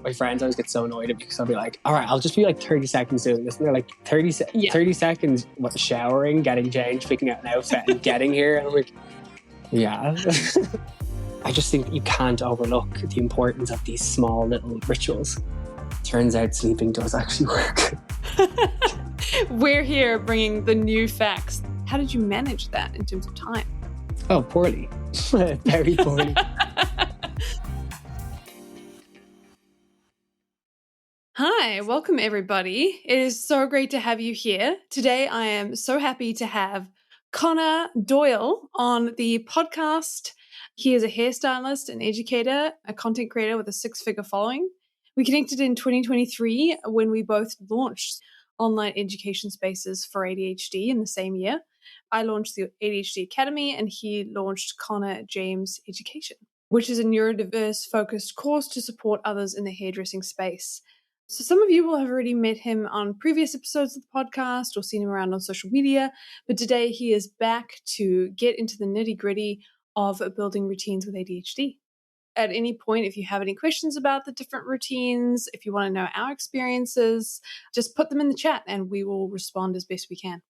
My friends always get so annoyed at me because I'll be like, all right, I'll just be like 30 seconds doing this. And they're like, 30 seconds, what, showering, getting changed, picking out an outfit and getting here. And I'm like, yeah. I just think you can't overlook the importance of these small little rituals. Turns out sleeping does actually work. We're here bringing the new facts. How did you manage that in terms of time? Oh, poorly. Very poorly. Hi, welcome everybody. It is so great to have you here. Today I am so happy to have Conor Doyle on the podcast. He is a hairstylist, an educator, a content creator with a 6-figure following. We connected in 2023 when we both launched online education spaces for ADHD in the same year. I launched the ADHD Academy and he launched Conor James Education, which is a neurodiverse focused course to support others in the hairdressing space. So some of you will have already met him on previous episodes of the podcast or seen him around on social media, but today he is back to get into the nitty-gritty of building routines with ADHD. At any point, if you have any questions about the different routines, if you want to know our experiences, just put them in the chat and we will respond as best we can.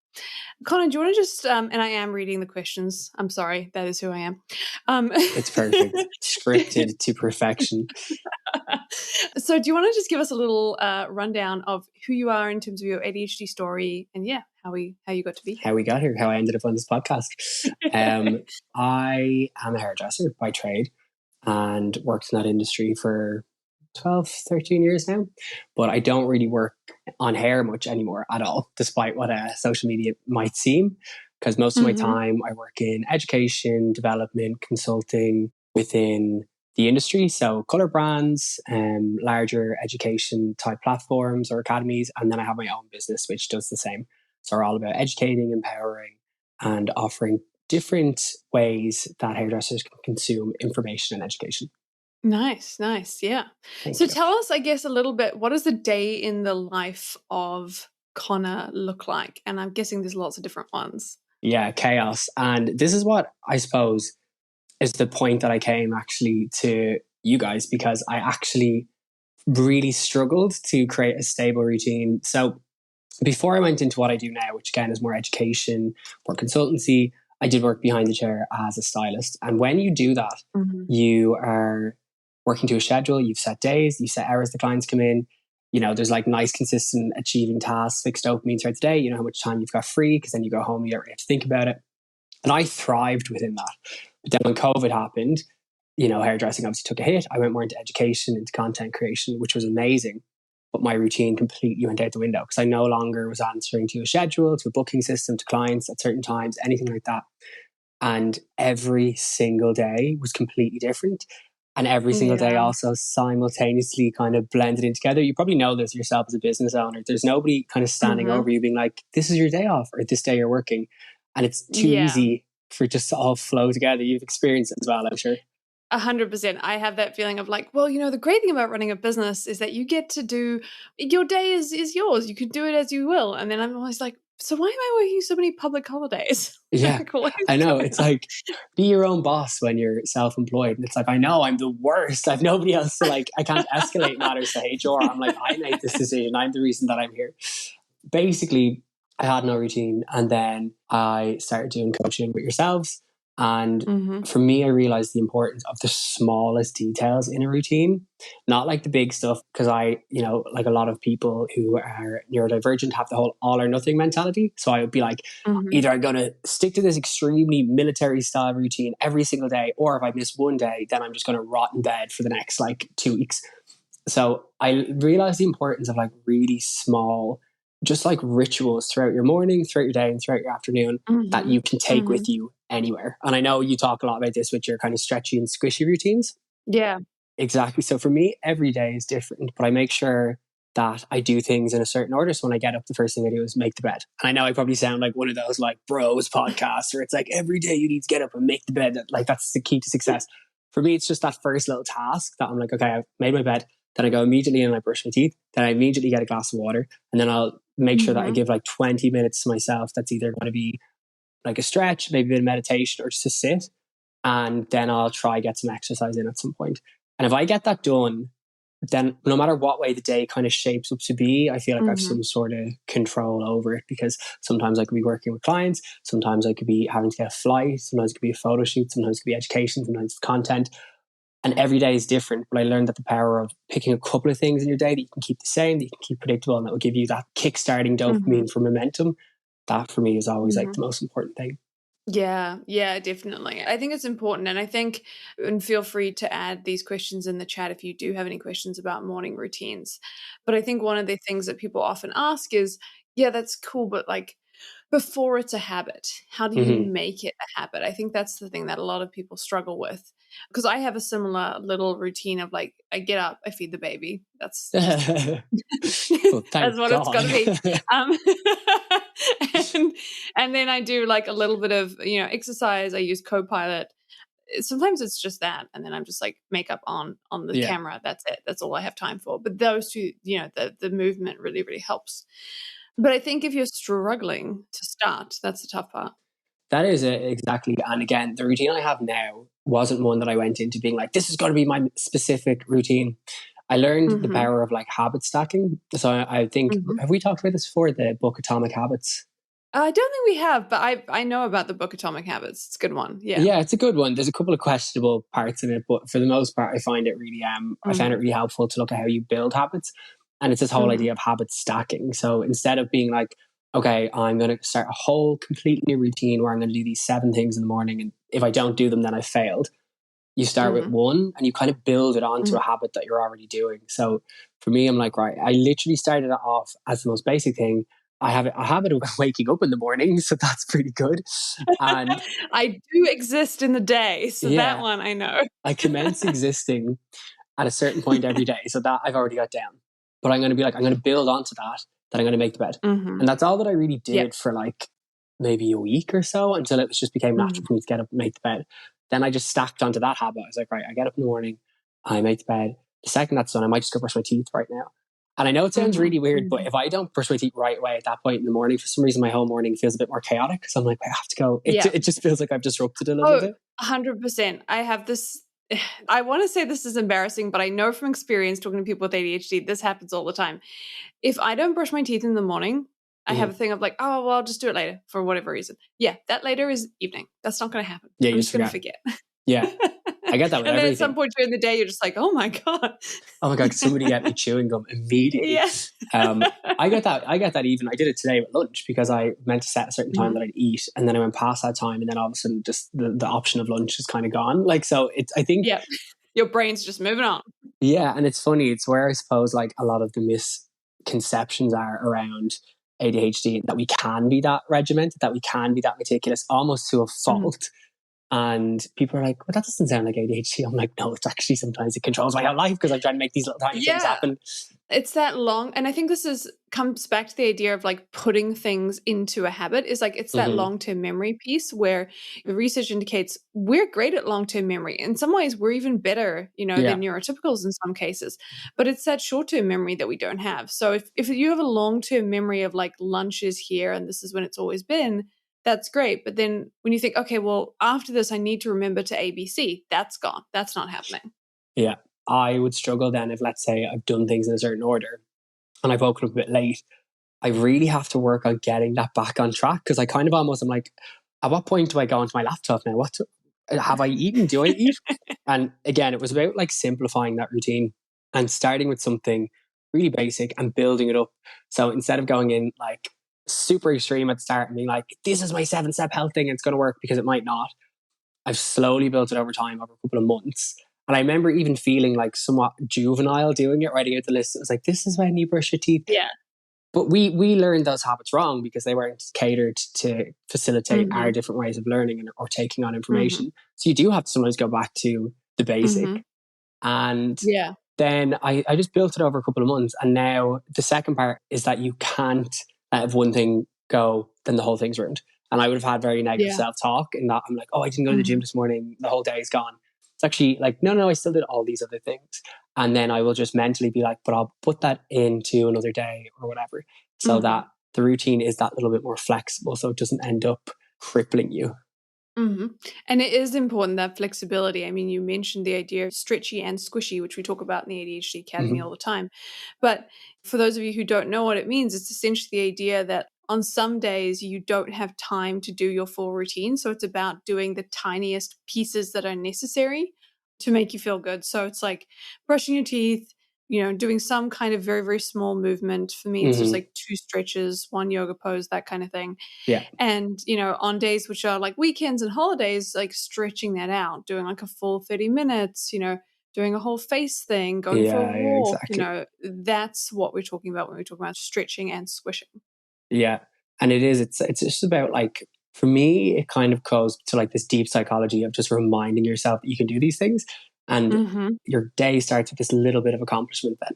Conor, do you want to just, and I am reading the questions. I'm sorry, that is who I am. It's perfect. Scripted to perfection. So do you want to just give us a little rundown of who you are in terms of your ADHD story and how you got to be here? How we got here, how I ended up on this podcast. I am a hairdresser by trade and worked in that industry for 12, 13 years now. But I don't really work on hair much anymore at all, despite what social media might seem. Because most of my time I work in education, development, consulting within the industry. So colour brands, larger education type platforms or academies. And then I have my own business, which does the same. So we're all about educating, empowering, and offering different ways that hairdressers can consume information and education. Nice. Yeah. So tell us, I guess, a little bit, what does the day in the life of Conor look like? And I'm guessing there's lots of different ones. Yeah, chaos. And this is what I suppose is the point that I came actually to you guys, because I actually really struggled to create a stable routine. So before I went into what I do now, which again is more education, more consultancy, I did work behind the chair as a stylist. And when you do that, you are working to a schedule, you've set days, you've set hours the clients come in. You know, there's like nice, consistent achieving tasks, fixed dopamine throughout the day. You know how much time you've got free because then you go home, you don't really have to think about it. And I thrived within that. But then when COVID happened, you know, hairdressing obviously took a hit. I went more into education, into content creation, which was amazing. But my routine completely went out the window because I no longer was answering to a schedule, to a booking system, to clients at certain times, anything like that. And every single day was completely different. And every single day also simultaneously kind of blended in together. You probably know this yourself as a business owner. There's nobody kind of standing over you being like, this is your day off or this day you're working. And it's too easy for it just to all flow together. You've experienced it as well, I'm sure. 100%. I have that feeling of like, well, you know, the great thing about running a business is that you get to do, your day is yours. You can do it as you will. And then I'm always like, so why am I working so many public holidays? Yeah, I know. It's like, be your own boss when you're self-employed. And it's like, I know I'm the worst. I've nobody else to like, I can't escalate matters to HR. I'm like, I made this decision. I'm the reason that I'm here. Basically, I had no routine. And then I started doing coaching with yourselves. And for me, I realized the importance of the smallest details in a routine, not like the big stuff. Because you know, like a lot of people who are neurodivergent have the whole all or nothing mentality. So I would be like, either I'm going to stick to this extremely military style routine every single day, or if I miss one day, then I'm just going to rot in bed for the next like 2 weeks. So I realized the importance of like really small, just like rituals throughout your morning, throughout your day, and throughout your afternoon that you can take with you anywhere. And I know you talk a lot about this with your kind of stretchy and squishy routines. Yeah. Exactly. So for me, every day is different, but I make sure that I do things in a certain order. So when I get up, the first thing I do is make the bed. And I know I probably sound like one of those like bros podcasts where it's like every day you need to get up and make the bed. Like that's the key to success. For me, it's just that first little task that I'm like, okay, I've made my bed. Then I go immediately and I brush my teeth. Then I immediately get a glass of water. And then I'll make sure that I give like 20 minutes to myself. That's either going to be like a stretch, maybe a bit of meditation, or just to sit. And then I'll try get some exercise in at some point. And if I get that done, then no matter what way the day kind of shapes up to be, I feel like I have Mm-hmm. some sort of control over it, because sometimes I could be working with clients, sometimes I could be having to get a flight, sometimes it could be a photo shoot, sometimes it could be education, sometimes it's content. And every day is different. But I learned that the power of picking a couple of things in your day that you can keep the same, that you can keep predictable, and that will give you that kick-starting Mm-hmm. dopamine for momentum. That for me is always like Mm-hmm. the most important thing. Yeah, yeah, definitely. I think it's important. And I think, and feel free to add these questions in the chat if you do have any questions about morning routines. But I think one of the things that people often ask is, yeah, that's cool, but like before it's a habit, how do you Mm-hmm. make it a habit? I think that's the thing that a lot of people struggle with. Because I have a similar little routine of like, I get up, I feed the baby. That's just Well, that's thank what it's got to God. be. Um, and and then I do like a little bit of exercise. I use Copilot. Sometimes it's just that, and then I'm just like makeup on the Yeah, camera. That's it. That's all I have time for. But those two, the movement really helps. But I think if you're struggling to start, that's the tough part. that is it, exactly. And again, the routine I have now wasn't one that I went into being like, this is going to be my specific routine. I learned the Mm-hmm. power of like habit stacking. So I think, Mm-hmm. have we talked about this before? The book Atomic Habits. I don't think we have, but I know about the book Atomic Habits. It's a good one. Yeah. Yeah, it's a good one. There's a couple of questionable parts in it, but for the most part, I found it Mm-hmm. really helpful to look at how you build habits. And it's this whole Mm-hmm. idea of habit stacking. So instead of being like, okay, I'm going to start a whole complete new routine where I'm going to do these 7 things in the morning, and if I don't do them, then I failed. You start with Mm-hmm. one and you kind of build it onto Mm-hmm. a habit that you're already doing. So for me, I'm like, right, I literally started it off as the most basic thing. I have a habit of waking up in the morning, so that's pretty good. And I do exist in the day, so that yeah, one I know. I commence existing at a certain point every day. So that I've already got down. But I'm going to be like, I'm going to build onto that, that I'm going to make the bed. Mm-hmm. And that's all that I really Yep. did for like maybe a week or so, until it was just became Mm-hmm. natural for me to get up and make the bed. Then I just stacked onto that habit. I was like, right, I get up in the morning, I make the bed. The second that's done, I might just go brush my teeth right now. And I know it sounds Mm-hmm. really weird, but Mm-hmm. if I don't brush my teeth right away at that point in the morning, for some reason my whole morning feels a bit more chaotic. So I'm like, I have to go. Yeah. It just feels like I've disrupted it a little Oh, bit. 100%. I have this. I want to say this is embarrassing, but I know from experience talking to people with ADHD, this happens all the time. If I don't brush my teeth in the morning, I have a Mhm. thing of like, oh, well, I'll just do it later for whatever reason. Yeah, that later is evening. That's not going to happen. Yeah, I'm you just just going to forget. forget. Yeah, I get that with And then at some everything. point during the day, you're just like, oh my God. Oh my God, somebody get me chewing gum immediately. Yeah. Um, I get that. I get that even. I did it today with lunch because I meant to set a certain time Mhm. that I'd eat, and then I went past that time, and then all of a sudden, just the option of lunch is kind of gone. Like, so it's. I think, Yeah. Your brain's just moving on. yeah, and it's funny. It's where I suppose like a lot of the misconceptions are around ADHD, that we can be that regimented, that we can be that meticulous, almost to a Mhm. fault. And people are like, well, that doesn't sound like ADHD. I'm like, no, it's actually sometimes it controls my whole life because I'm trying to make these little tiny things Yeah. happen. It's that long, and I think this is comes back to the idea of like putting things into a habit. Is like it's that Hmm. long-term memory piece where the research indicates we're great at long-term memory. In some ways, we're even better, Yeah. than neurotypicals in some cases. But it's that short-term memory that we don't have. So if you have a long-term memory of like lunch is here and this is when it's always been, that's great. But then when you think, okay, well, after this, I need to remember to ABC, that's gone. That's not happening. Yeah. I would struggle then if, let's say, I've done things in a certain order and I've woken up a bit late. I really have to work on getting that back on track, because I kind of almost am like, at what point do I go onto my laptop now? Have I eaten? Do I eat? And again, it was about like simplifying that routine and starting with something really basic and building it up. So instead of going in like super extreme at the start and being like, this is my 7 step health thing, and it's going to work, because it might not. I've slowly built it over time, over a couple of months. And I remember even feeling like somewhat juvenile doing it, writing out the list. It was like, this is when you brush your teeth. Yeah. But we learned those habits wrong because they weren't catered to facilitate Mm-hmm. our different ways of learning or taking on Mm-hmm. information. So you do have to sometimes go back to the Mm-hmm. basic. And Yeah. then I just built it over a couple of months. And now the second part is that you can't let if one thing go, then the whole thing's ruined. And I would have had very negative Yeah. self-talk in that I'm like, oh, I didn't go to the gym Mhm. this morning, the whole day is gone. It's actually like, no, I still did all these other things. And then I will just mentally be like, but I'll put that into another day or whatever, so Mhm. that the routine is that little bit more flexible, so it doesn't end up crippling you. hmm And it is important, that flexibility. I mean, you mentioned the idea of stretchy and squishy, which we talk about in the ADHD Academy all Hmm. the time. But for those of you who don't know what it means, it's essentially the idea that on some days you don't have time to do your full routine. So it's about doing the tiniest pieces that are necessary to make you feel good. So it's like brushing your teeth, doing some kind of very, very small movement. For me, it's just Hmm. like 2 stretches, 1 yoga pose, that kind of thing. Yeah. And, on days which are like weekends and holidays, like stretching that out, doing like a full 30 minutes, doing a whole face thing, going for a Yeah, yeah, walk, exactly. that's what we're talking about when we talk about stretching and squishing. Yeah. And it's just about like, for me, it kind of goes to like this deep psychology of just reminding yourself that you can do these things. And Mhm. your day starts with this little bit of accomplishment then.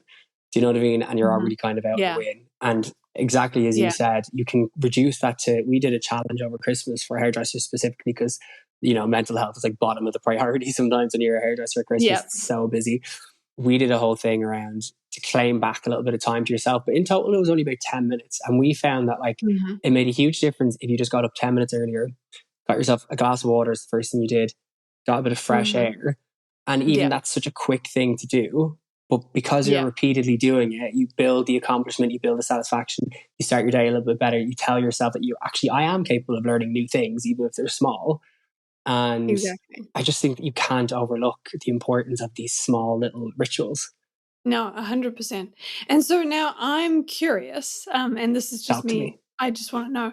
Do you know what I mean? And you're Mhm. already kind of out on a Yeah. win. And exactly as you Yeah. said, you can reduce that to, we did a challenge over Christmas for hairdressers specifically because, mental health is like bottom of the priority sometimes when you're a hairdresser at Christmas. Yeah. It's so busy. We did a whole thing around to claim back a little bit of time to yourself. But in total, it was only about 10 minutes. And we found that like Mhm. it made a huge difference if you just got up 10 minutes earlier, got yourself a glass of water is the first thing you did, got a bit of fresh Mhm. air. And even Yeah. that's such a quick thing to do. But because you're Yeah. repeatedly doing it, you build the accomplishment, you build the satisfaction, you start your day a little bit better. You tell yourself that I am capable of learning new things, even if they're small. And Exactly. I just think that you can't overlook the importance of these small little rituals. No, 100%. And so now I'm curious, and this is just Talk to me. me. I just want to know,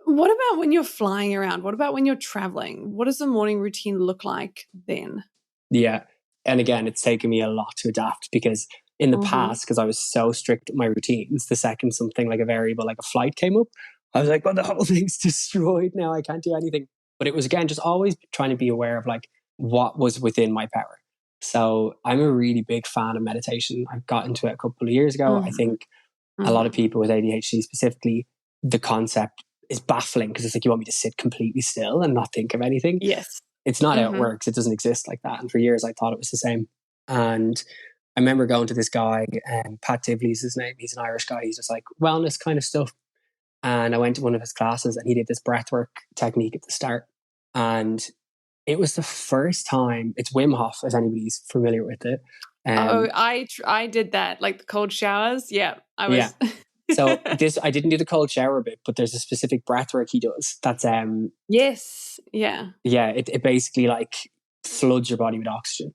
what about when you're flying around? What about when you're traveling? What does the morning routine look like then? Yeah. And again, it's taken me a lot to adapt because in the Mhm. past, because I was so strict with my routines, the second something like a variable, like a flight came up, I was like, well, the whole thing's destroyed now. I can't do anything. But it was, again, just always trying to be aware of like what was within my power. So I'm a really big fan of meditation. I got into it a couple of years ago. I Mhm. think a lot of Mhm. people with ADHD specifically, the concept is baffling because it's like you want me to sit completely still and not think of anything. Yes. It's not how it Mhm. works. It doesn't exist like that. And for years, I thought it was the same. And I remember going to this guy, Pat Tivley's his name. He's an Irish guy. He's just like wellness kind of stuff. And I went to one of his classes and he did this breathwork technique at the start. And it was the first time, it's Wim Hof, if anybody's familiar with it. Oh, Um, I did that, like the cold showers. Yeah, I yeah. was. So this, I didn't do the cold shower bit, but there's a specific breathwork he does. That's, Yes. Yeah. yeah, it basically like floods your body with oxygen.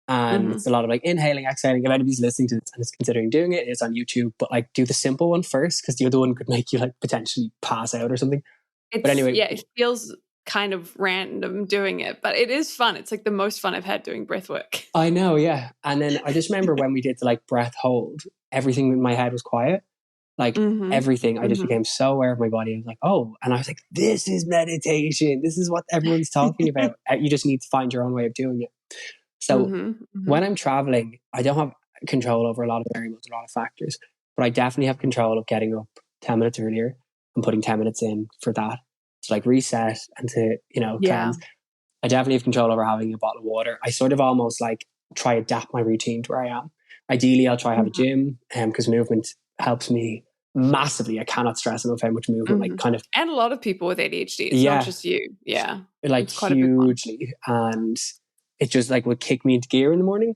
And it's Mhm. a lot of like inhaling, exhaling. If anybody's listening to this and is considering doing it, it's on YouTube. But like do the simple one first because the other one could make you like potentially pass out or something. But It's anyway, yeah, it feels kind of random doing it, but it is fun. It's like the most fun I've had doing breath work. I know, yeah. And then I just remember when we did the like breath hold, everything in my head was quiet. Like Mhm. everything, I just Mhm. became so aware of my body. I was like, oh, and I was like, this is meditation. This is what everyone's talking about. You just need to find your own way of doing it. So Mhm. when Mhm. I'm traveling, I don't have control over a lot of variables, a lot of factors, but I definitely have control of getting up 10 minutes earlier and putting 10 minutes in for that to like reset and to, Yeah. cleanse. I definitely have control over having a bottle of water. I sort of almost like try adapt my routine to where I am. Ideally, I'll try have a Mhm. gym because movement helps me massively. I cannot stress enough how much movement, like Mhm. kind of, And a lot of people with ADHD. It's not yeah, just you. Yeah. like It's quite a big one. hugely. And it just like would kick me into gear in the morning.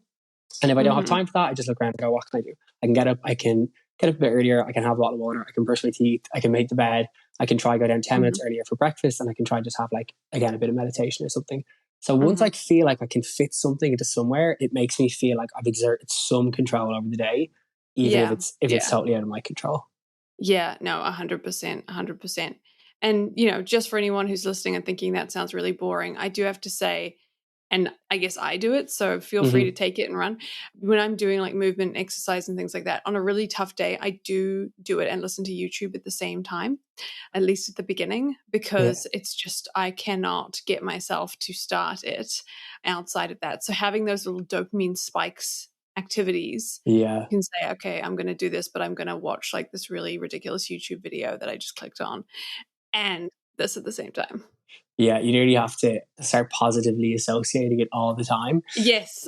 And if I don't have Mhm. time for that, I just look around and go, what can I do? I can get up, I can get up a bit earlier, I can have a bottle of water, I can brush my teeth, I can make the bed, I can try go down 10 minutes Mhm. earlier for breakfast, and I can try just have like, again, a bit of meditation or something. So once I Mhm. feel like I can fit something into somewhere, it makes me feel like I've exerted some control over the day, even if Yeah. it's Yeah. totally out of my control. Yeah, no, 100%, 100%. And, just for anyone who's listening and thinking that sounds really boring, I do have to say, and I guess I do it, so feel free to Hmm. take it and run. When I'm doing like movement, exercise, and things like that, on a really tough day, I do it and listen to YouTube at the same time, at least at the beginning, Yeah. because it's just, I cannot get myself to start it outside of that. So having those little dopamine spikes activities, Yeah. you can say, okay, I'm going to do this, but I'm going to watch like this really ridiculous YouTube video that I just clicked on and this at the same time. Yeah. You really have to start positively associating it all the time. Yes.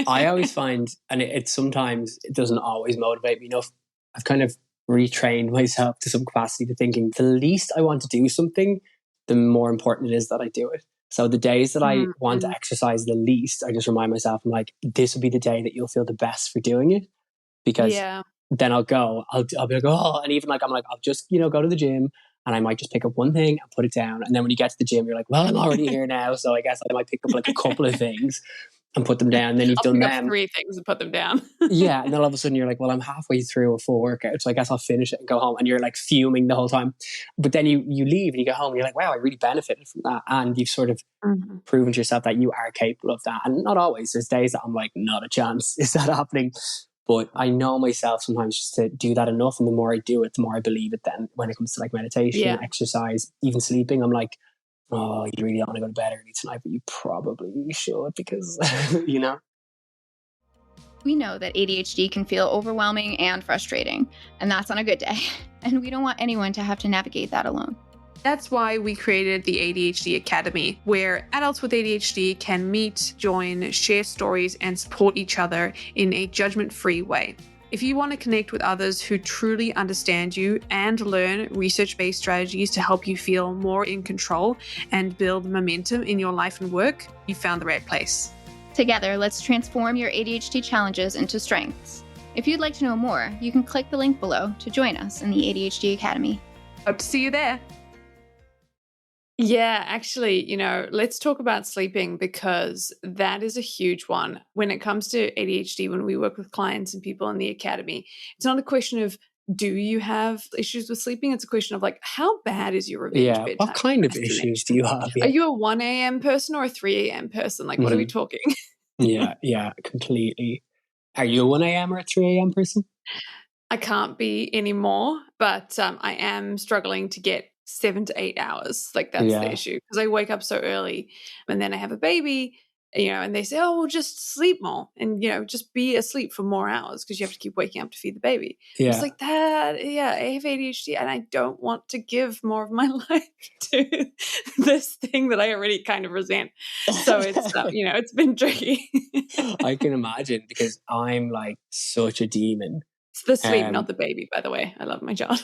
I always find, and it sometimes it doesn't always motivate me enough. I've kind of retrained myself to some capacity to thinking the least I want to do something, the more important it is that I do it. So the days that I want to Mm-hmm. exercise the least, I just remind myself, I'm like, this will be the day that you'll feel the best for doing it, because Yeah. then I'll be like, oh, and even like, I'm like, I'll just, go to the gym, and I might just pick up one thing and put it down. And then when you get to the gym, you're like, well, I'm already here now. So I guess I might pick up like a couple of things and put them down. And then you've I'll done pick up them. 3 things and put them down. Yeah. And then all of a sudden you're like, well, I'm halfway through a full workout. So I guess I'll finish it and go home. And you're like fuming the whole time. But then you leave and you go home and you're like, wow, I really benefited from that. And you've sort of Mm-hmm. proven to yourself that you are capable of that. And not always. There's days that I'm like, not a chance. Is that happening? But I know myself sometimes just to do that enough. And the more I do it, the more I believe it then when it comes to like meditation, Yeah. exercise, even sleeping. I'm like, oh, you really don't want to go to bed early tonight, but you probably should, because, We know that ADHD can feel overwhelming and frustrating, and that's on a good day. And we don't want anyone to have to navigate that alone. That's why we created the ADHD Academy, where adults with ADHD can meet, join, share stories, and support each other in a judgment-free way. If you want to connect with others who truly understand you and learn research-based strategies to help you feel more in control and build momentum in your life and work, you found the right place. Together, let's transform your ADHD challenges into strengths. If you'd like to know more, you can click the link below to join us in the ADHD Academy. Hope to see you there. Yeah, actually, let's talk about sleeping, because that is a huge one. When it comes to ADHD, when we work with clients and people in the academy, it's not a question of, do you have issues with sleeping? It's a question of like, how bad is your revenge yeah. bedtime What kind of procrastination? issues do you have? Are you a 1 a.m. person or a 3 a.m. person? Like, what are we talking? Yeah, completely. Are you a 1 a.m. or a 3 a.m. person? I can't be anymore, but I am struggling to get 7 to 8 hours. Like, that's the issue, because I wake up so early and then I have a baby, and they say, oh, well, just sleep more and, just be asleep for more hours because you have to keep waking up to feed the baby. Yeah. It's like that. Yeah, I have ADHD and I don't want to give more of my life to this thing that I already kind of resent. So it's, it's been tricky. I can imagine, because I'm like such a demon. It's the sleep, not the baby, by the way. I love my job.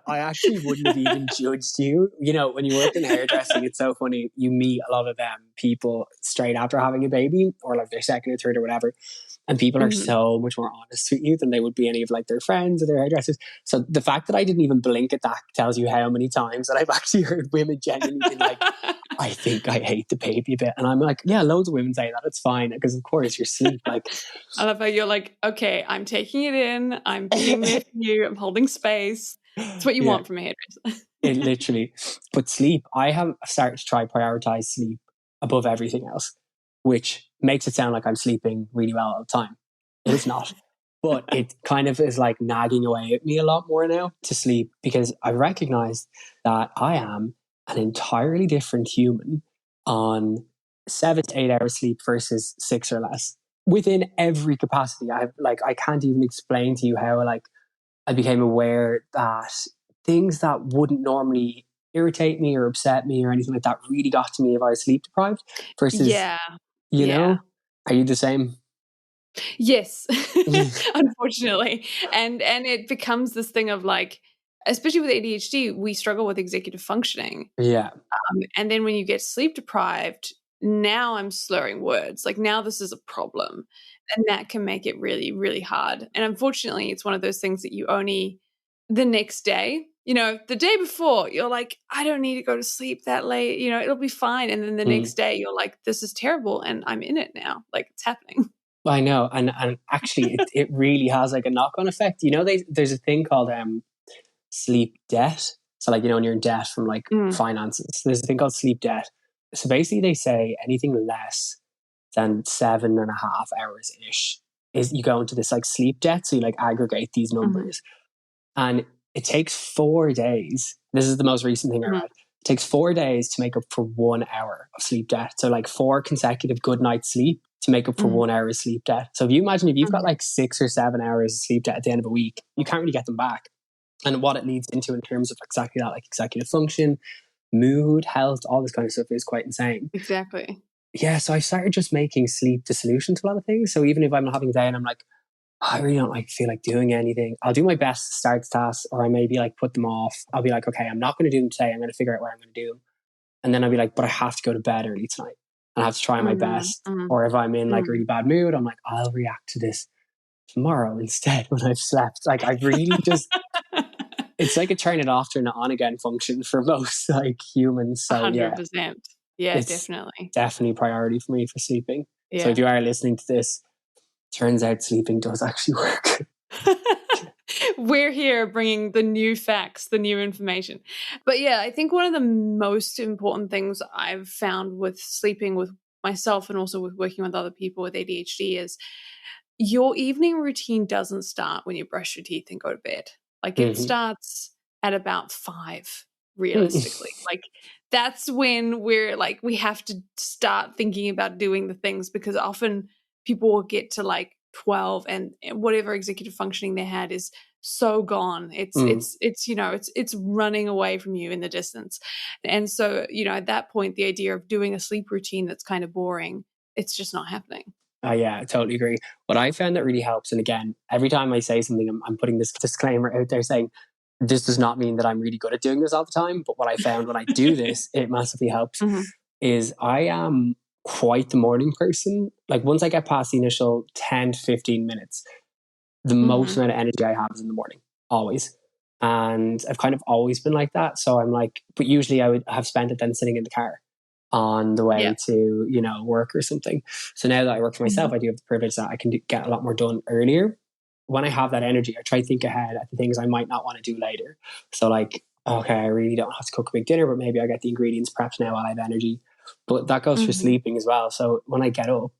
I actually wouldn't have even judged you. When you work in hairdressing, it's so funny. You meet a lot of people straight after having a baby, or like their second or third or whatever. And people are so much more honest with you than they would be any of like their friends or their hairdressers. So the fact that I didn't even blink at that tells you how many times that I've actually heard women genuinely be like, I think I hate the baby a bit. And I'm like, yeah, loads of women say that. It's fine, because of course you're asleep. Like, I love how you're like, okay, I'm taking it in. I'm being there for you. I'm holding space. It's what you want from a hairdresser. It literally. But sleep, I have started to try prioritize sleep above everything else, which makes it sound like I'm sleeping really well all the time. It is not. But it kind of is like nagging away at me a lot more now to sleep, because I recognize that I am an entirely different human on 7 to 8 hours sleep versus 6 or less within every capacity. I can't even explain to you how I became aware that things that wouldn't normally irritate me or upset me or anything like that really got to me if I was sleep deprived versus, are you the same? Yes, unfortunately. And it becomes this thing of like, especially with ADHD, we struggle with executive functioning. Yeah. And then when you get sleep deprived, now I'm slurring words. Like, now this is a problem. And that can make it really, really hard. And unfortunately, it's one of those things that you only the next day, the day before, you're like, I don't need to go to sleep that late. It'll be fine. And then the next day, you're like, this is terrible. And I'm in it now. Like, it's happening. I know. And actually, it really has like a knock-on effect. There's a thing called sleep debt. So like, when you're in debt from like finances, there's a thing called sleep debt. So basically they say anything less than 7.5 hours ish is you go into this like sleep debt. So you like aggregate these numbers, and it takes 4 days. This is the most recent thing I read. It takes 4 days to make up for 1 hour of sleep debt. So like 4 consecutive good nights sleep to make up for 1 hour of sleep debt. So if you imagine if you've got like 6 or 7 hours of sleep debt at the end of a week, you can't really get them back. And what it leads into in terms of exactly that, like executive function, mood, health, all this kind of stuff is quite insane. Exactly. Yeah, so I started just making sleep the solution to a lot of things. So even if I'm not having a day and I'm like, I really don't feel like doing anything, I'll do my best to start the tasks, or I maybe like put them off. I'll be like, okay, I'm not going to do them today. I'm going to figure out what I'm going to do. And then I'll be like, but I have to go to bed early tonight and I have to try my best. Mm-hmm. Or if I'm in like a really bad mood, I'm like, I'll react to this tomorrow instead when I've slept. Like I really just, it's like a turn it off, turn it on again function for most like humans. So yeah, 100%. Yeah, it's definitely. definitely a priority for me for sleeping. Yeah. So if you are listening to this, turns out sleeping does actually work. We're here bringing the new facts, the new information. But yeah, I think one of the most important things I've found with sleeping with myself and also with working with other people with ADHD is your evening routine doesn't start when you brush your teeth and go to bed. Like it starts at about 5, realistically. Like that's when we're like, we have to start thinking about doing the things, because often people will get to like 12 and whatever executive functioning they had is so gone. It's it's running away from you in the distance. And so, at that point, the idea of doing a sleep routine that's kind of boring, it's just not happening. Yeah, I totally agree. What I found that really helps, and again, every time I say something, I'm putting this disclaimer out there saying, this does not mean that I'm really good at doing this all the time. But what I found when I do this, it massively helps, is I am quite the morning person. Like once I get past the initial 10 to 15 minutes, the most amount of energy I have is in the morning, always. And I've kind of always been like that. So I'm like, but usually I would have spent it then sitting in the car on the way to, work or something. So now that I work for myself, I do have the privilege that I can get a lot more done earlier. When I have that energy, I try to think ahead at the things I might not want to do later. So like, okay, I really don't have to cook a big dinner, but maybe I get the ingredients prepped now while I have energy. But that goes for sleeping as well. So when I get up,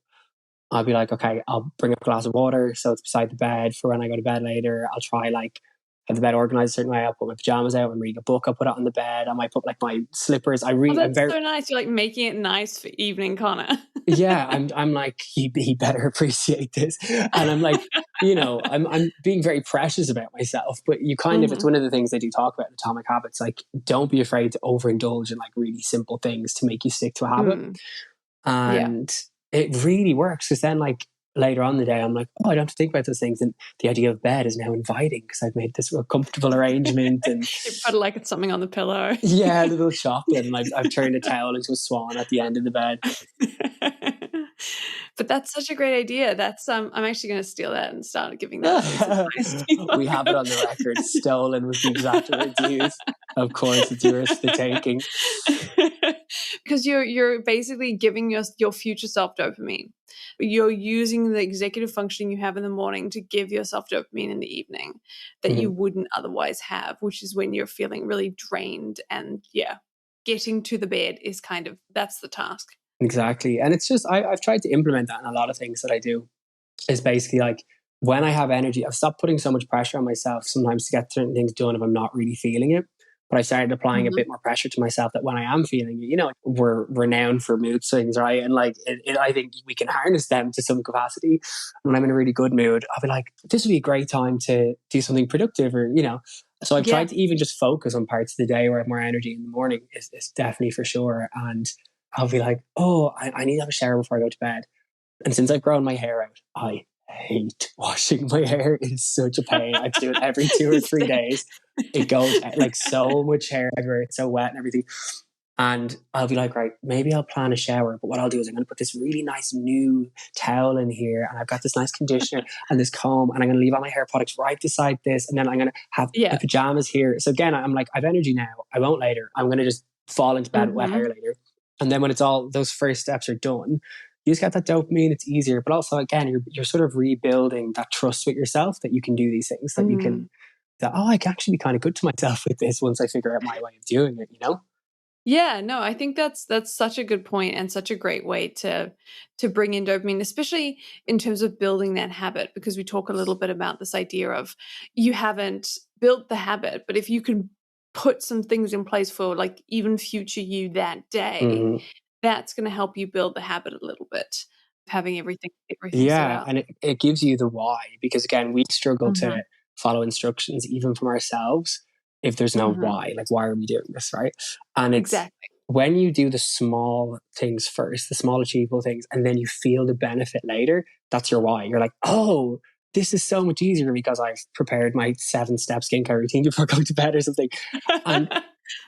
I'll be like, okay, I'll bring up a glass of water so it's beside the bed for when I go to bed later. I'll try like have the bed organized a certain way. I'll put my pajamas out. I'm reading a book. I'll put it on the bed. I might put like my slippers. That's so nice. You're like making it nice for evening, Conor. Yeah, I'm like, he better appreciate this. And I'm like, I'm being very precious about myself. But you kind of, it's one of the things they do talk about in Atomic Habits. Like, don't be afraid to overindulge in like really simple things to make you stick to a habit. And it really works, because then like later on in the day, I'm like, oh, I don't have to think about those things. And the idea of bed is now inviting because I've made this real comfortable arrangement. And you put like something on the pillow. Yeah, a little chocolate. And I've turned a towel into a swan at the end of the bed. But that's such a great idea. That's I'm actually going to steal that and start giving that advice. We have it on the record. Stolen was the exact word used. Of course, it's yours for the taking. Because you're basically giving your future self dopamine. You're using the executive functioning you have in the morning to give yourself dopamine in the evening that you wouldn't otherwise have, which is when you're feeling really drained. And getting to the bed is that's the task. Exactly. And it's just, I've tried to implement that in a lot of things that I do. Is basically like, when I have energy, I've stopped putting so much pressure on myself sometimes to get certain things done if I'm not really feeling it. But I started applying a bit more pressure to myself that when I am feeling it, we're renowned for mood swings, right? And like, I think we can harness them to some capacity. When I'm in a really good mood, I'll be like, this would be a great time to do something productive So I've tried to even just focus on parts of the day where I have more energy in the morning is definitely for sure. And I'll be like, oh, I need to have a shower before I go to bed. And since I've grown my hair out, I hate washing my hair. It is such a pain. I have to do it every 2 or 3 days. It goes like so much hair everywhere. It's so wet and everything. And I'll be like, right, maybe I'll plan a shower. But what I'll do is I'm going to put this really nice new towel in here. And I've got this nice conditioner and this comb. And I'm going to leave all my hair products right beside this. And then I'm going to have my pajamas here. So again, I'm like, I have energy now. I won't later. I'm going to just fall into bed with wet hair later. And then when it's all, those first steps are done, you just get that dopamine, it's easier. But also, again, you're sort of rebuilding that trust with yourself that you can do these things, that you can, I can actually be kind of good to myself with this once I figure out my way of doing it, Yeah, no, I think that's such a good point and such a great way to bring in dopamine, especially in terms of building that habit, because we talk a little bit about this idea of you haven't built the habit, but if you can put some things in place for like even future you that day, that's going to help you build the habit a little bit, having everything set out. And it gives you the why, because again, we struggle to follow instructions even from ourselves if there's no why. Like, why are we doing this, right? And it's when you do the small things first, the small achievable things, and then you feel the benefit later, that's your why. You're like, oh, this is so much easier because I've prepared my 7-step skincare routine before going to bed or something. And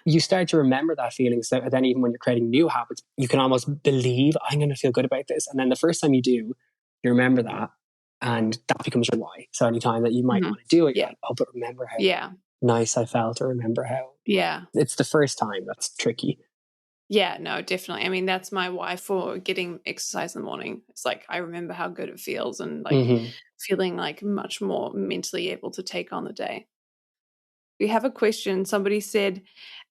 you start to remember that feeling. So then even when you're creating new habits, you can almost believe, I'm going to feel good about this. And then the first time you do, you remember that, and that becomes your why. So anytime that you might want to do it, you're like, oh, but remember how nice I felt, or remember how it's the first time that's tricky. Yeah, no, definitely. I mean, that's my why for getting exercise in the morning. It's like, I remember how good it feels, and like feeling like much more mentally able to take on the day. We have a question. Somebody said,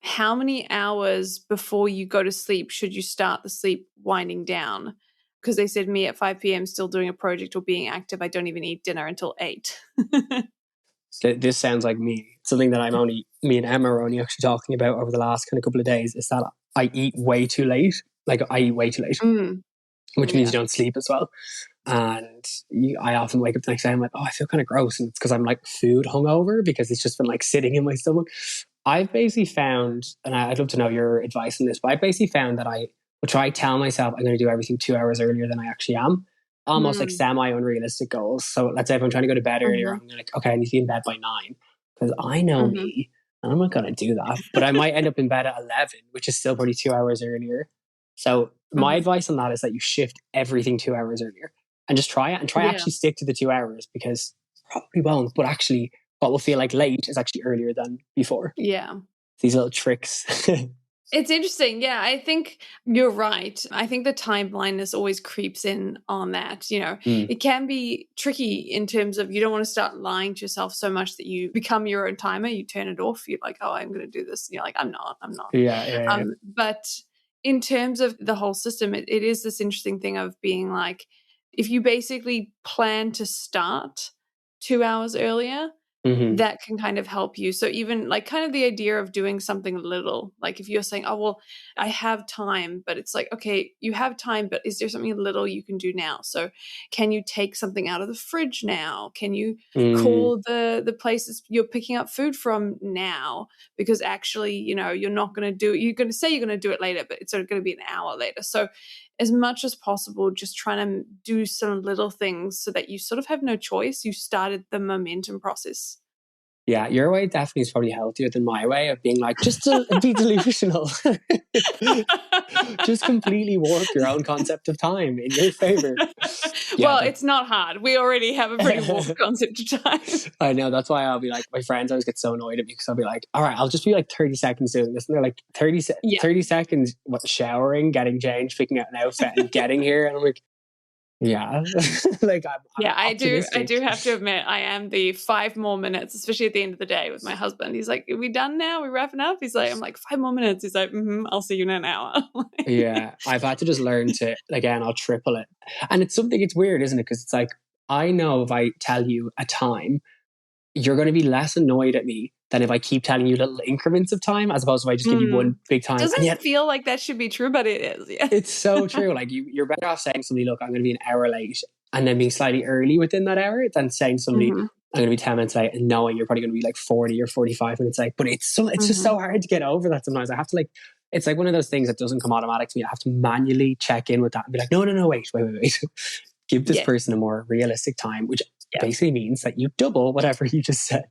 how many hours before you go to sleep should you start the sleep winding down? Because they said, me at 5 p.m. still doing a project or being active. I don't even eat dinner until 8. This sounds like me. Something that me and Emma are only actually talking about over the last kind of couple of days is that I eat way too late. Like I eat way too late, which means you don't sleep as well. And I often wake up the next day, I'm like, oh, I feel kind of gross. And it's because I'm like food hungover, because it's just been like sitting in my stomach. I've basically found, and I'd love to know your advice on this, but I basically found that I will try to tell myself I'm going to do everything 2 hours earlier than I actually am. Almost like semi-unrealistic goals. So let's say if I'm trying to go to bed earlier, I'm like, okay, I need to be in bed by 9, because I know me, and I'm not going to do that. But I might end up in bed at 11, which is still probably 2 hours earlier. So my advice on that is that you shift everything 2 hours earlier, and just try it, and actually stick to the 2 hours, because probably won't, but actually what will feel like late is actually earlier than before. Yeah. These little tricks. It's interesting. Yeah, I think you're right. I think the time blindness always creeps in on that. You know, it can be tricky in terms of, you don't want to start lying to yourself so much that you become your own timer. You turn it off. You're like, oh, I'm going to do this. And you're like, I'm not. Yeah. But in terms of the whole system, it is this interesting thing of being like, if you basically plan to start 2 hours earlier, that can kind of help you. So even like kind of the idea of doing something little, like if you're saying, oh, well, I have time, but it's like, okay, you have time, but is there something little you can do now? So can you take something out of the fridge now? Can you call the places you're picking up food from now? Because actually, you know, you're not going to do it. You're going to say you're going to do it later, but it's sort of going to be an hour later. So as much as possible, just trying to do some little things so that you sort of have no choice. You started the momentum process. Yeah, your way definitely is probably healthier than my way of being like, just to be delusional. Just completely warp your own concept of time in your favor. Well, it's not hard. We already have a pretty warped concept of time. I know. That's why I'll be like, my friends always get so annoyed at me, because I'll be like, all right, I'll just be like 30 seconds doing this. And they're like, 30 seconds, showering, getting changed, picking out an outfit, and getting here. And I'm like, yeah. Like I do have to admit, I am the 5 more minutes, especially at the end of the day with my husband. He's like, are we done now? Are we wrapping up? He's like, I'm like, 5 more minutes. He's like, I'll see you in an hour. Yeah, I've had to just learn to, again, I'll triple it. And it's weird, isn't it? Because it's like, I know if I tell you a time, you're going to be less annoyed at me than if I keep telling you little increments of time, as opposed to if I just give you one big time. Doesn't feel like that should be true, but it is. Yeah, it's so true. Like you're better off saying to somebody, look, I'm going to be an hour late, and then being slightly early within that hour, than saying to somebody, I'm going to be 10 minutes late, and knowing you're probably going to be like 40 or 45 minutes late. But it's just so hard to get over that sometimes. I have to it's like one of those things that doesn't come automatic to me. I have to manually check in with that and be like, no, wait. Give this person a more realistic time, which basically means that you double whatever you just said.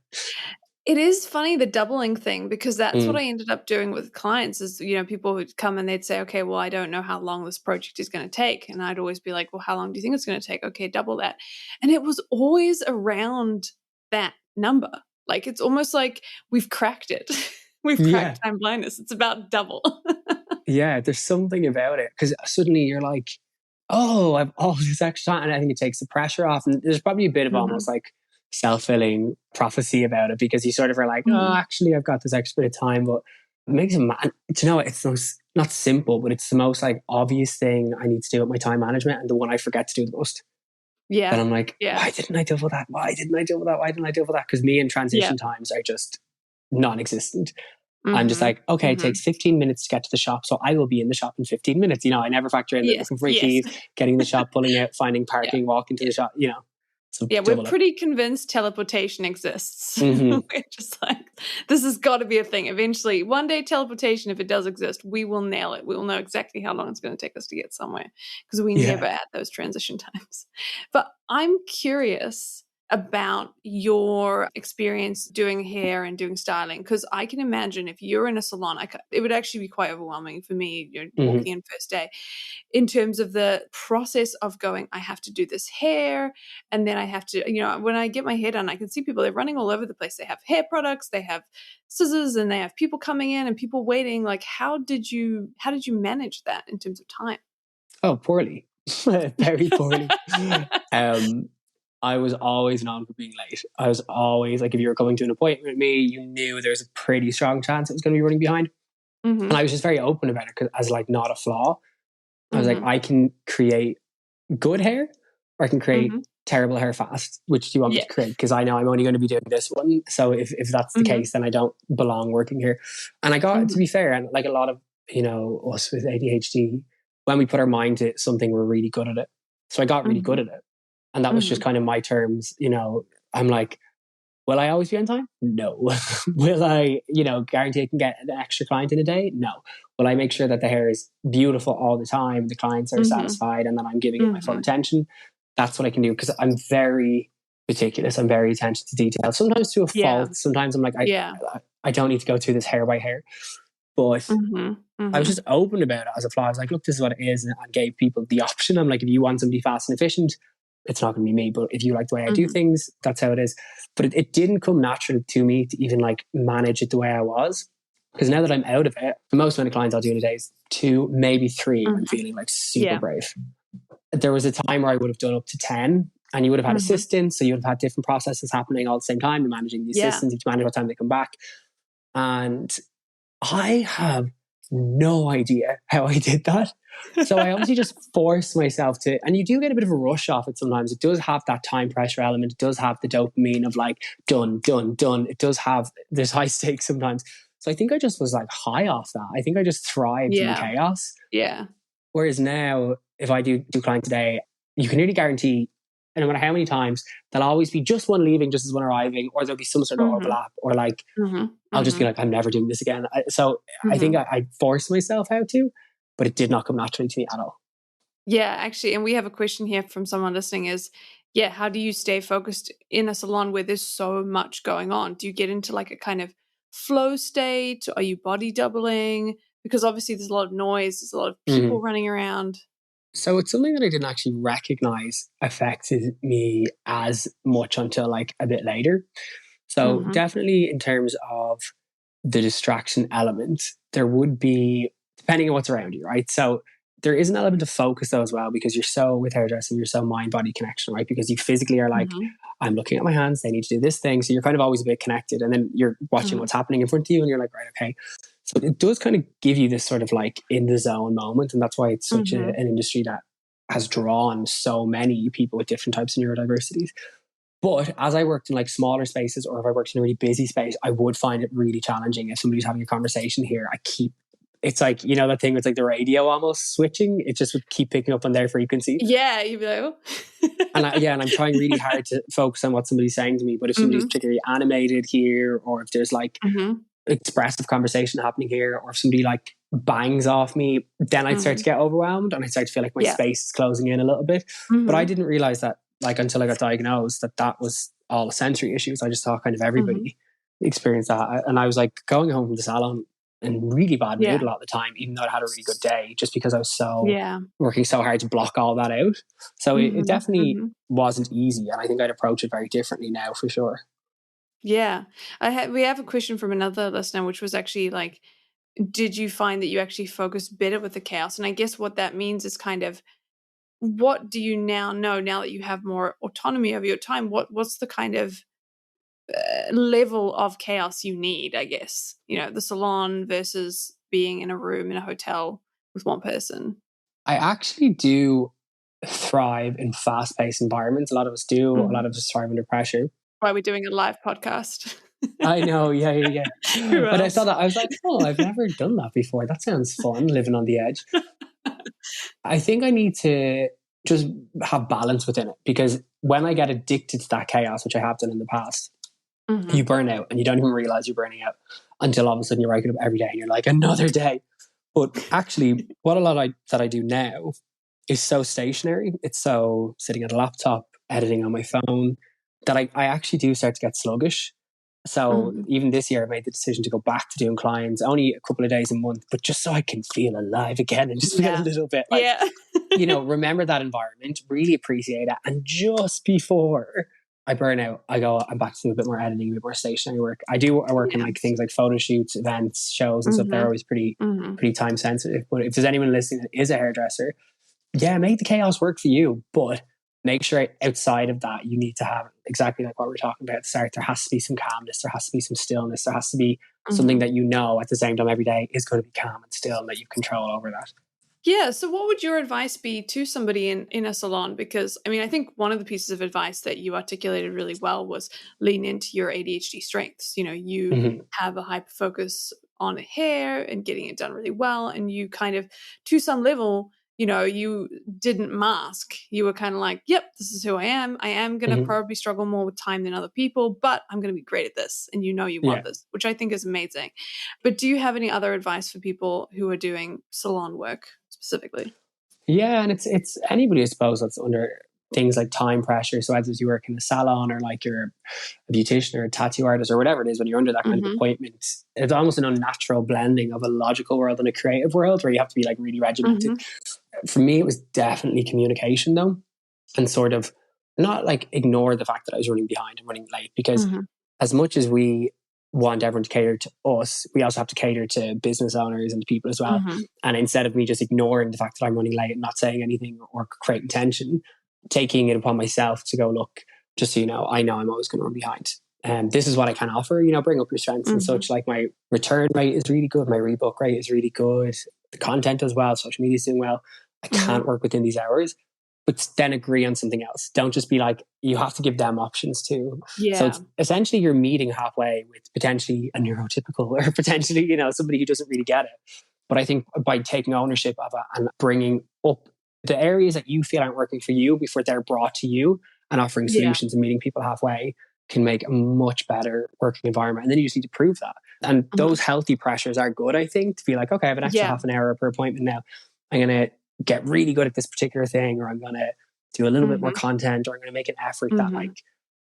It is funny, the doubling thing, because that's what I ended up doing with clients is, you know, people would come and they'd say, okay, well, I don't know how long this project is going to take. And I'd always be like, well, how long do you think it's going to take? Okay, double that. And it was always around that number. Like, it's almost like we've cracked it. We've cracked time blindness. It's about double. Yeah, there's something about it, because suddenly you're like, oh, I've all this extra time. And I think it takes the pressure off. And there's probably a bit of almost like self-fulfilling prophecy about it, because you sort of are like, oh, actually, I've got this extra bit of time. But it makes it mad. Do you know, it's not simple, but it's the most like obvious thing I need to do with my time management, and the one I forget to do the most. Yeah. And I'm like, why didn't I double that? Why didn't I double that? Why didn't I double that? Because me and transition times are just non-existent. I'm just like, okay, it takes 15 minutes to get to the shop, so I will be in the shop in 15 minutes. You know, I never factor in looking for my keys, getting in the shop, pulling out, finding parking, walking to the shop, you know. So we're pretty convinced teleportation exists. We're just like, this has got to be a thing. Eventually, one day teleportation, if it does exist, we will nail it. We will know exactly how long it's going to take us to get somewhere, because we never at those transition times. But I'm curious, about your experience doing hair and doing styling, because I can imagine if you're in a salon, it would actually be quite overwhelming for me, walking in first day, in terms of the process of going, I have to do this hair, and then I have to, when I get my hair done, I can see people, they're running all over the place. They have hair products, they have scissors, and they have people coming in and people waiting. Like, how did you manage that in terms of time? Oh, poorly. Very poorly. I was always known for being late. I was always like, if you were coming to an appointment with me, you knew there was a pretty strong chance it was going to be running behind. And I was just very open about it as like not a flaw. I was like, I can create good hair, or I can create terrible hair fast. Which do you want me to create? Because I know I'm only going to be doing this one. So if that's the case, then I don't belong working here. And I got, to be fair, and like a lot of, us with ADHD, when we put our mind to something, we're really good at it. So I got really good at it. And that was just kind of my terms. I'm like, will I always be on time? No. Will I, guarantee I can get an extra client in a day? No. Will I make sure that the hair is beautiful all the time, the clients are satisfied, and that I'm giving it my full attention? That's what I can do, because I'm very meticulous. I'm very attention to detail. Sometimes to a fault. Sometimes I'm like, I don't need to go through this hair by hair. But I was just open about it as a flaw. I was like, look, this is what it is. And I gave people the option. I'm like, if you want somebody fast and efficient, it's not going to be me. But if you like the way I do things, that's how it is. But it didn't come naturally to me to even like manage it the way I was. Because now that I'm out of it, the most amount of clients I'll do in a day is 2, maybe 3. I'm feeling like super brave. There was a time where I would have done up to 10, and you would have had assistants. So you would have had different processes happening all at the same time. You're managing the assistants, you manage what time they come back. And I have no idea how I did that. So I obviously just forced myself to, and you do get a bit of a rush off it sometimes. It does have that time pressure element. It does have the dopamine of like, done. It does have, there's high stakes sometimes. So I think I just was like high off that. I think I just thrived in the chaos. Yeah. Whereas now, if I do client today, you can nearly guarantee, and no matter how many times, there'll always be just one leaving, just as one arriving, or there'll be some sort of overlap, or like, I'll just be like, I'm never doing this again. I think I forced myself how to, but it did not come naturally to me at all. Yeah, actually. And we have a question here from someone listening is, how do you stay focused in a salon where there's so much going on? Do you get into like a kind of flow state? Are you body doubling? Because obviously there's a lot of noise, there's a lot of people running around. So it's something that I didn't actually recognize affected me as much until like a bit later. So definitely in terms of the distraction element, there would be, depending on what's around you, right? So there is an element of focus though as well, because you're so, with hairdressing, you're so mind-body connection, right? Because you physically are like, I'm looking at my hands, they need to do this thing. So you're kind of always a bit connected, and then you're watching what's happening in front of you, and you're like, right, okay. So it does kind of give you this sort of like in the zone moment. And that's why it's such an industry that has drawn so many people with different types of neurodiversities. But as I worked in like smaller spaces, or if I worked in a really busy space, I would find it really challenging. If somebody's having a conversation here, it's like, that thing with like the radio almost switching. It just would keep picking up on their frequency. Yeah, you know. and I'm trying really hard to focus on what somebody's saying to me. But if somebody's particularly animated here, or if there's like expressive conversation happening here, or if somebody like bangs off me, then I'd start to get overwhelmed, and I'd start to feel like my space is closing in a little bit. But I didn't realize that, like, until I got diagnosed, that was all sensory issues. I just thought kind of everybody experienced that. And I was like going home from the salon in really bad mood a lot of the time, even though I had a really good day, just because I was working so hard to block all that out. So it definitely wasn't easy, and I think I'd approach it very differently now for sure. Yeah. We have a question from another listener, which was actually like, did you find that you actually focused better with the chaos? And I guess what that means is kind of, what do you now know, now that you have more autonomy over your time? What's the kind of level of chaos you need, I guess? The salon versus being in a room in a hotel with one person. I actually do thrive in fast-paced environments. A lot of us do. A lot of us thrive under pressure. Why we're doing a live podcast. I know, yeah. But I saw that, I was like, I've never done that before. That sounds fun, living on the edge. I think I need to just have balance within it, because when I get addicted to that chaos, which I have done in the past, you burn out, and you don't even realize you're burning out until all of a sudden you're waking up every day and you're like, another day. But actually, what a lot that I do now is so stationary. It's so sitting at a laptop, editing on my phone, that I actually do start to get sluggish. So even this year, I made the decision to go back to doing clients only a couple of days a month, but just so I can feel alive again and just feel a little bit like, remember that environment, really appreciate it. And just before I burn out, I'm back to do a bit more editing, a bit more stationary work. I work in like things like photo shoots, events, shows and stuff. They're always pretty time sensitive. But if there's anyone listening that is a hairdresser, make the chaos work for you. But make sure outside of that, you need to have exactly like what we're talking about at the start. There has to be some calmness. There has to be some stillness. There has to be something that at the same time every day is going to be calm and still and that you have control over that. Yeah. So what would your advice be to somebody in a salon? Because I mean, I think one of the pieces of advice that you articulated really well was lean into your ADHD strengths. You have a hyper focus on hair and getting it done really well. And you kind of, to some level, you didn't mask. You were kind of like, yep, this is who I am. I am going to probably struggle more with time than other people, but I'm going to be great at this. And you want this, which I think is amazing. But do you have any other advice for people who are doing salon work specifically? Yeah, and it's anybody, I suppose, that's under things like time pressure. So as you work in a salon or like you're a beautician or a tattoo artist or whatever it is, when you're under that kind of appointment, it's almost an unnatural blending of a logical world and a creative world where you have to be like really regimented. For me, it was definitely communication though, and sort of not like ignore the fact that I was running behind and running late, because as much as we want everyone to cater to us, we also have to cater to business owners and people as well. And instead of me just ignoring the fact that I'm running late and not saying anything or creating tension, taking it upon myself to go, look, just so you know, I know I'm always going to run behind. And this is what I can offer, bring up your strengths and such. Like my return rate is really good. My rebook rate is really good. The content as well. Social media is doing well. I can't work within these hours, but then agree on something else. Don't just be like, you have to give them options too. Yeah. So it's essentially you're meeting halfway with potentially a neurotypical or potentially, somebody who doesn't really get it. But I think by taking ownership of it and bringing up the areas that you feel aren't working for you before they're brought to you and offering solutions and meeting people halfway can make a much better working environment. And then you just need to prove that. And those healthy pressures are good, I think, to be like, okay, I have an extra half an hour per appointment now. I'm going to get really good at this particular thing, or I'm going to do a little bit more content, or I'm going to make an effort that like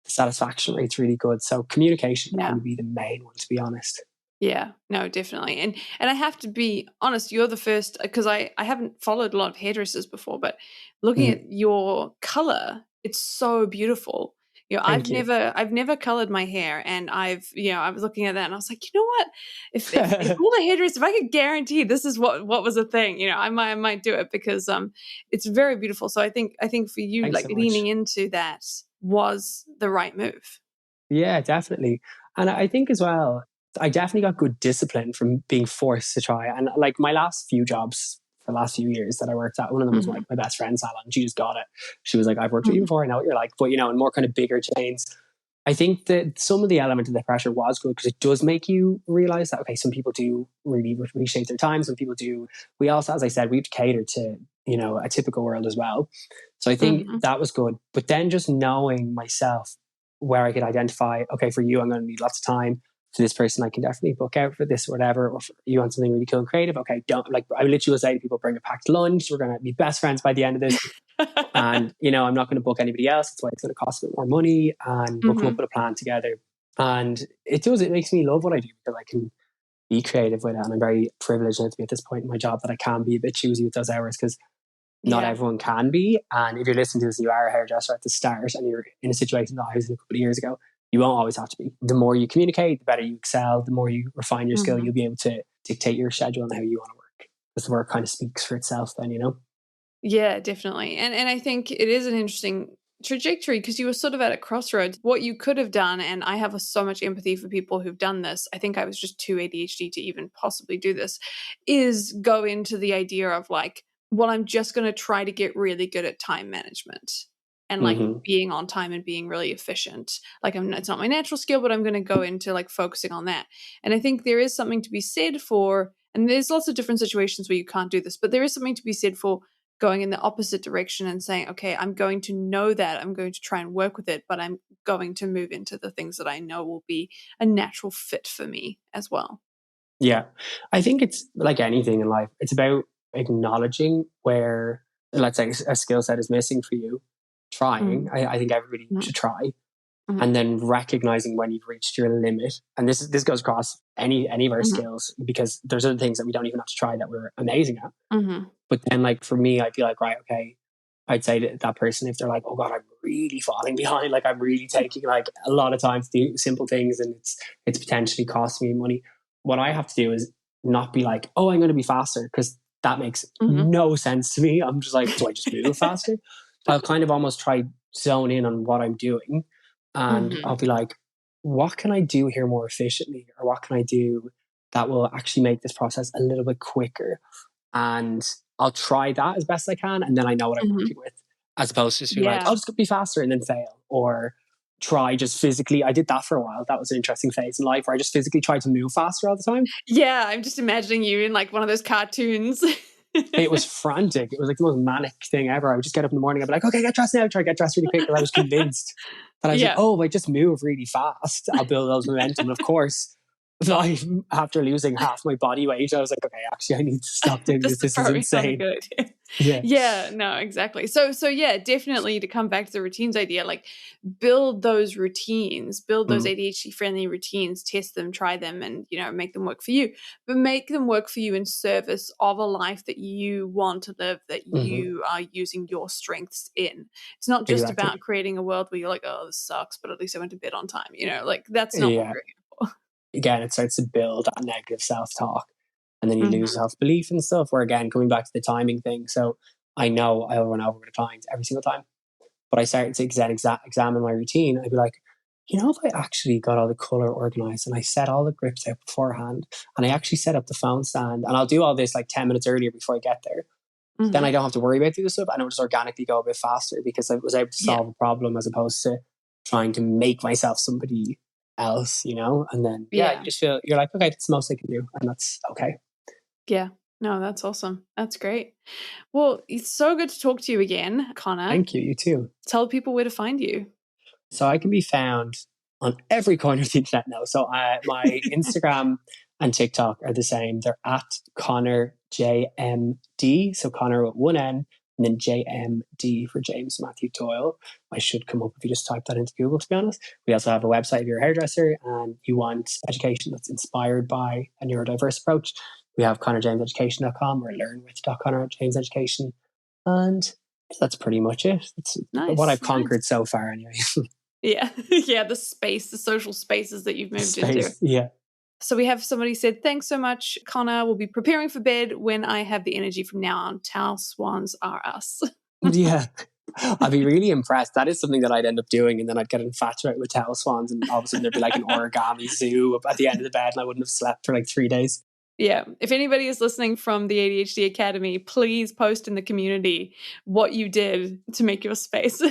the satisfaction rate's really good. So communication would be the main one, to be honest. Yeah, no, definitely. And I have to be honest, you're the first, because I haven't followed a lot of hairdressers before, but looking at your color, it's so beautiful. I've never colored my hair, and I was looking at that and I was like, you know what? If all the hairdressers, if I could guarantee this is what was a thing, I might do it, because it's very beautiful. So I think for you, Thanks like so leaning much. into that was the right move. Yeah, definitely. And I think as well, I definitely got good discipline from being forced to try. And like my last few jobs for the last few years that I worked at, one of them was like my best friend's salon. She just got it. She was like, I've worked with you before, I know what you're like. But, in more kind of bigger chains, I think that some of the element of the pressure was good, because it does make you realize that, okay, some people do really reshape their time. Some people do. We also, as I said, we have to cater to, a typical world as well. So I think that was good. But then just knowing myself where I could identify, okay, for you, I'm going to need lots of time. For this person, I can definitely book out for this or whatever. Or for you want something really cool and creative, okay, don't, like, I literally will say to people, bring a packed lunch. We're going to be best friends by the end of this. And, I'm not going to book anybody else. That's why it's going to cost a bit more money, and we'll come up with a plan together. And it makes me love what I do, because I can be creative with it. And I'm very privileged now to be at this point in my job that I can be a bit choosy with those hours, because not everyone can be. And if you're listening to this, you are a hairdresser at the start and you're in a situation that I was in a couple of years ago, you won't always have to be. The more you communicate, the better you excel. The more you refine your skill, you'll be able to dictate your schedule and how you want to work. Because the work kind of speaks for itself then, Yeah, definitely. And I think it is an interesting trajectory, because you were sort of at a crossroads. What you could have done, and I have so much empathy for people who've done this, I think I was just too ADHD to even possibly do this, is go into the idea of like, well, I'm just going to try to get really good at time management and like being on time and being really efficient. Like it's not my natural skill, but I'm going to go into like focusing on that. And I think there is something to be said for, and there's lots of different situations where you can't do this, but there is something to be said for going in the opposite direction and saying, okay, I'm going to know that, I'm going to try and work with it, but I'm going to move into the things that I know will be a natural fit for me as well. Yeah. I think it's like anything in life. It's about acknowledging where, let's say, a skill set is missing for you. Trying. I think everybody should try. and then recognizing when you've reached your limit. And this goes across any of our skills, because there's other things that we don't even have to try that we're amazing at. But then, like, for me, I'd be like, right, okay, I'd say to that person, if they're like, oh God, I'm really falling behind, like I'm really taking like a lot of time to do simple things and it's potentially costing me money. What I have to do is not be like, oh, I'm going to be faster, because that makes no sense to me. I'm just like, do I just move faster? I'll kind of almost try zone in on what I'm doing, and I'll be like, what can I do here more efficiently? Or what can I do that will actually make this process a little bit quicker? And I'll try that as best I can. And then I know what I'm working with, as opposed to just being like, I'll just be faster and then fail, or try just physically. I did that for a while. That was an interesting phase in life where I just physically tried to move faster all the time. Yeah, I'm just imagining you in like one of those cartoons. It was frantic. It was like the most manic thing ever. I would just get up in the morning. I'd be like, okay, get dressed now. Try to get dressed really quick. And I was convinced that I was like, oh, if I just move really fast, I'll build those momentum. And of course, after losing half my body weight, I was like, okay, actually, I need to stop doing this. This is insane. Good. Yeah, no, exactly. So yeah, definitely, to come back to the routines idea, like build those routines, build those ADHD friendly routines, test them, try them, and make them work for you. But make them work for you in service of a life that you want to live, that you are using your strengths in. It's not just about creating a world where you're like, oh, this sucks, but at least I went to bed on time. Like that's not what we're here for. Again, it starts to build that negative self-talk, and then you lose self-belief and stuff, where again, coming back to the timing thing. So I know I'll run over the clients every single time, but I started to examine my routine. I'd be like, if I actually got all the color organized and I set all the grips out beforehand, and I actually set up the phone stand, and I'll do all this like 10 minutes earlier before I get there, then I don't have to worry about this stuff, and it will just organically go a bit faster because I was able to solve a problem, as opposed to trying to make myself somebody else, and then you just feel, you're like, okay, that's the most I can do, and that's okay. No, that's awesome. That's great. Well, it's so good to talk to you again, Conor. Thank you. You too. Tell people where to find you. So I can be found on every corner of the internet now. So my Instagram and TikTok are the same. They're at Conor JMD. So Conor with one N, and then JMD for James Matthew Doyle. I should come up if you just type that into Google, to be honest. We also have a website if you're a hairdresser and you want education that's inspired by a neurodiverse approach. We have ConorJamesEducation.com or learnwith.ConorJamesEducation. And that's pretty much it. That's what I've conquered so far anyway. The social spaces that you've moved into. Yeah. So we have somebody said, thanks so much, Conor. We'll be preparing for bed when I have the energy from now on. Towel swans are us. Yeah. I'd be really impressed. That is something that I'd end up doing, and then I'd get infatuated with towel swans, and all of a sudden there'd be like an origami zoo at the end of the bed, and I wouldn't have slept for like 3 days. Yeah. If anybody is listening from the ADHD Academy, please post in the community what you did to make your space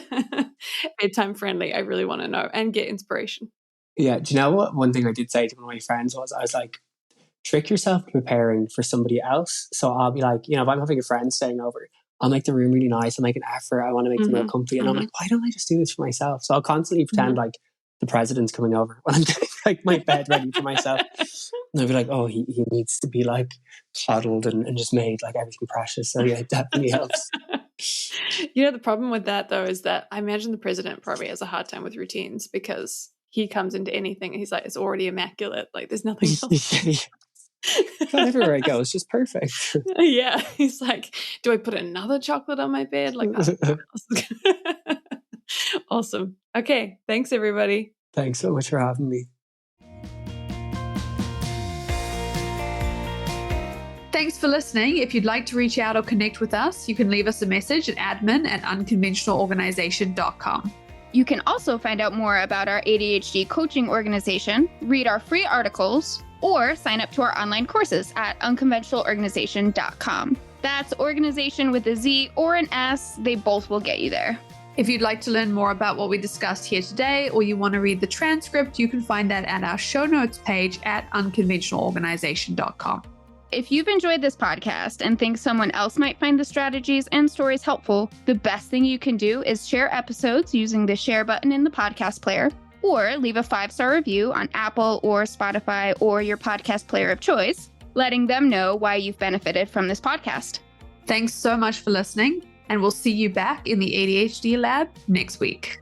bedtime friendly. I really want to know, and get inspiration. Yeah. Do you know what? One thing I did say to one of my friends was, I was like, trick yourself preparing for somebody else. So I'll be like, if I'm having a friend staying over, I'll make the room really nice. I'll make an effort. I want to make them real comfy. And I'm like, why don't I just do this for myself? So I'll constantly pretend like the president's coming over when I'm getting like my bed ready for myself. And I'll be like, oh, he needs to be like coddled and just made like everything precious. So yeah, it definitely helps. The problem with that though is that I imagine the president probably has a hard time with routines, because he comes into anything and he's like, it's already immaculate. Like there's nothing else. Everywhere I go, it's just perfect. Yeah. He's like, do I put another chocolate on my bed? Like Awesome. Okay. Thanks, everybody. Thanks so much for having me. Thanks for listening. If you'd like to reach out or connect with us, you can leave us a message at admin@unconventionalorganization.com. You can also find out more about our ADHD coaching organization, read our free articles, or sign up to our online courses at unconventionalorganization.com. That's organization with a Z or an S. They both will get you there. If you'd like to learn more about what we discussed here today, or you want to read the transcript, you can find that at our show notes page at unconventionalorganization.com. If you've enjoyed this podcast and think someone else might find the strategies and stories helpful, the best thing you can do is share episodes using the share button in the podcast player, or leave a 5-star review on Apple or Spotify or your podcast player of choice, letting them know why you've benefited from this podcast. Thanks so much for listening, and we'll see you back in the ADHD Lab next week.